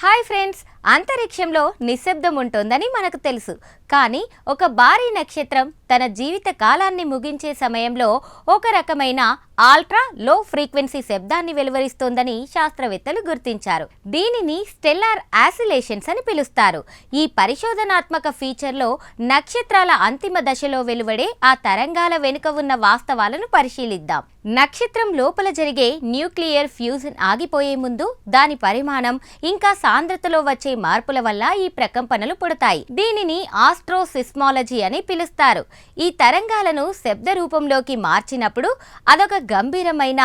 Hi friends, అంతరిక్షంలో నిశ్శబ్దం ఉంటుందని మనకు తెలుసు. కానీ ఒక భారీ నక్షత్రం తన జీవిత కాలాన్ని ముగించే సమయంలో ఒక రకమైన ఆల్ట్రా లో ఫ్రీక్వెన్సీ శబ్దాన్ని వెలువరిస్తోందని శాస్త్రవేత్తలు గుర్తించారు. దీనిని స్టెల్లార్ ఆసిలేషన్స్ అని పిలుస్తారు. ఈ పరిశోధనాత్మక ఫీచర్లో నక్షత్రాల అంతిమ దశలో వెలువడే ఆ తరంగాల వెనుక ఉన్న వాస్తవాలను పరిశీలిద్దాం. నక్షత్రం లోపల జరిగే న్యూక్లియర్ ఫ్యూజన్ ఆగిపోయే ముందు దాని పరిమాణం ఇంకా సాంద్రతలో వచ్చే మార్పుల వల్ల ఈ ప్రకంపనలు పుడతాయి. దీనిని ఆస్ట్రోసిస్మాలజీ అని పిలుస్తారు. ఈ తరంగాలను శబ్ద రూపంలోకి మార్చినప్పుడు అదొక గంభీరమైన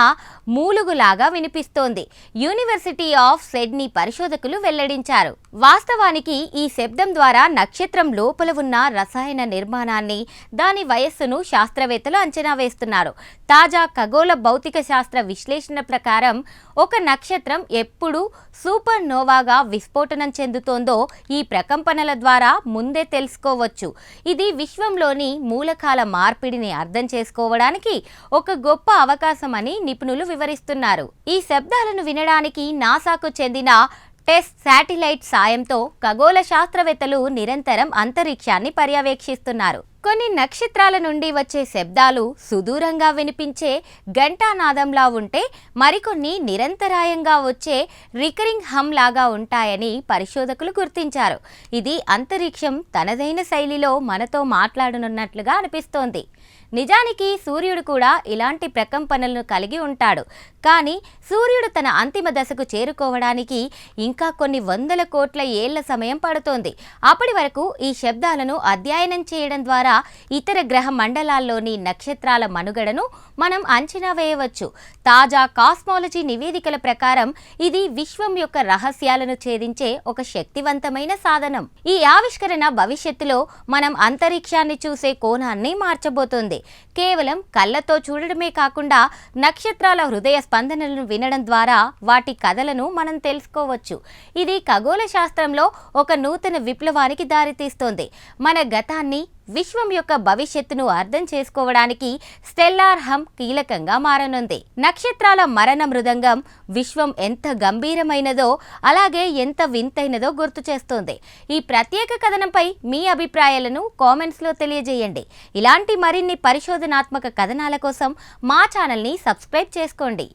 మూలుగులాగా వినిపిస్తోంది. యూనివర్సిటీ ఆఫ్ సిడ్నీ పరిశోధకులు వెల్లడించారు. వాస్తవానికి ఈ శబ్దం ద్వారా నక్షత్రం లోపల ఉన్న రసాయన నిర్మాణాన్ని, దాని వయస్సును శాస్త్రవేత్తలు అంచనా వేస్తున్నారు. తాజా ఖగోళ భౌతిక శాస్త్ర విశ్లేషణ ప్రకారం ఒక నక్షత్రం ఎప్పుడు సూపర్ నోవాగా విస్ఫోటనం చెందుతోందో ఈ ప్రకంపనల ద్వారా ముందే తెలుసుకోవచ్చు. ఇది విశ్వంలోని మూలకాల మార్పిడిని అర్థం చేసుకోవడానికి ఒక గొప్ప అవకాశం అని నిపుణులు వివరిస్తున్నారు. ఈ శబ్దాలను వినడానికి నాసాకు చెందిన టెస్ శాటిలైట్ సాయంతో ఖగోళ శాస్త్రవేత్తలు నిరంతరం అంతరిక్షాన్ని పర్యవేక్షిస్తున్నారు. కొన్ని నక్షత్రాల నుండి వచ్చే శబ్దాలు సుదూరంగా వినిపించే ఘంటానాదంలా ఉంటే, మరికొన్ని నిరంతరాయంగా వచ్చే రికరింగ్ హమ్ లాగా ఉంటాయని పరిశోధకులు గుర్తించారు. ఇది అంతరిక్షం తనదైన శైలిలో మనతో మాట్లాడనున్నట్లుగా అనిపిస్తోంది. నిజానికి సూర్యుడు కూడా ఇలాంటి ప్రకంపనలను కలిగి ఉంటాడు. కానీ సూర్యుడు తన అంతిమ దశకు చేరుకోవడానికి ఇంకా కొన్ని వందల కోట్ల ఏళ్ల సమయం పడుతోంది. అప్పటి వరకు ఈ శబ్దాలను అధ్యయనం చేయడం ద్వారా ఇతర గ్రహ మండలాల్లోని నక్షత్రాల మనుగడను మనం అంచనా వేయవచ్చు. తాజా కాస్మాలజీ నివేదికల ప్రకారం ఇది విశ్వం యొక్క రహస్యాలను ఛేదించే ఒక శక్తివంతమైన సాధనం. ఈ ఆవిష్కరణ భవిష్యత్తులో మనం అంతరిక్షాన్ని చూసే కోణాన్ని మార్చబోతోంది. కేవలం కళ్ళతో చూడడమే కాకుండా నక్షత్రాల హృదయ స్పందనలను వినడం ద్వారా వాటి కథలను మనం తెలుసుకోవచ్చు. ఇది ఖగోళ శాస్త్రంలో ఒక నూతన విప్లవానికి దారితీస్తోంది. మన గతాన్ని, విశ్వం యొక్క భవిష్యత్తును అర్థం చేసుకోవడానికి స్టెల్లార్ హమ్ కీలకంగా మారనుంది. నక్షత్రాల మరణ మృదంగం విశ్వం ఎంత గంభీరమైనదో అలాగే ఎంత వింతైనదో గుర్తు చేస్తోంది. ఈ ప్రత్యేక కథనంపై మీ అభిప్రాయాలను కామెంట్స్లో తెలియజేయండి. ఇలాంటి మరిన్ని పరిశోధనాత్మక కథనాల కోసం మా ఛానల్ని సబ్స్క్రైబ్ చేసుకోండి.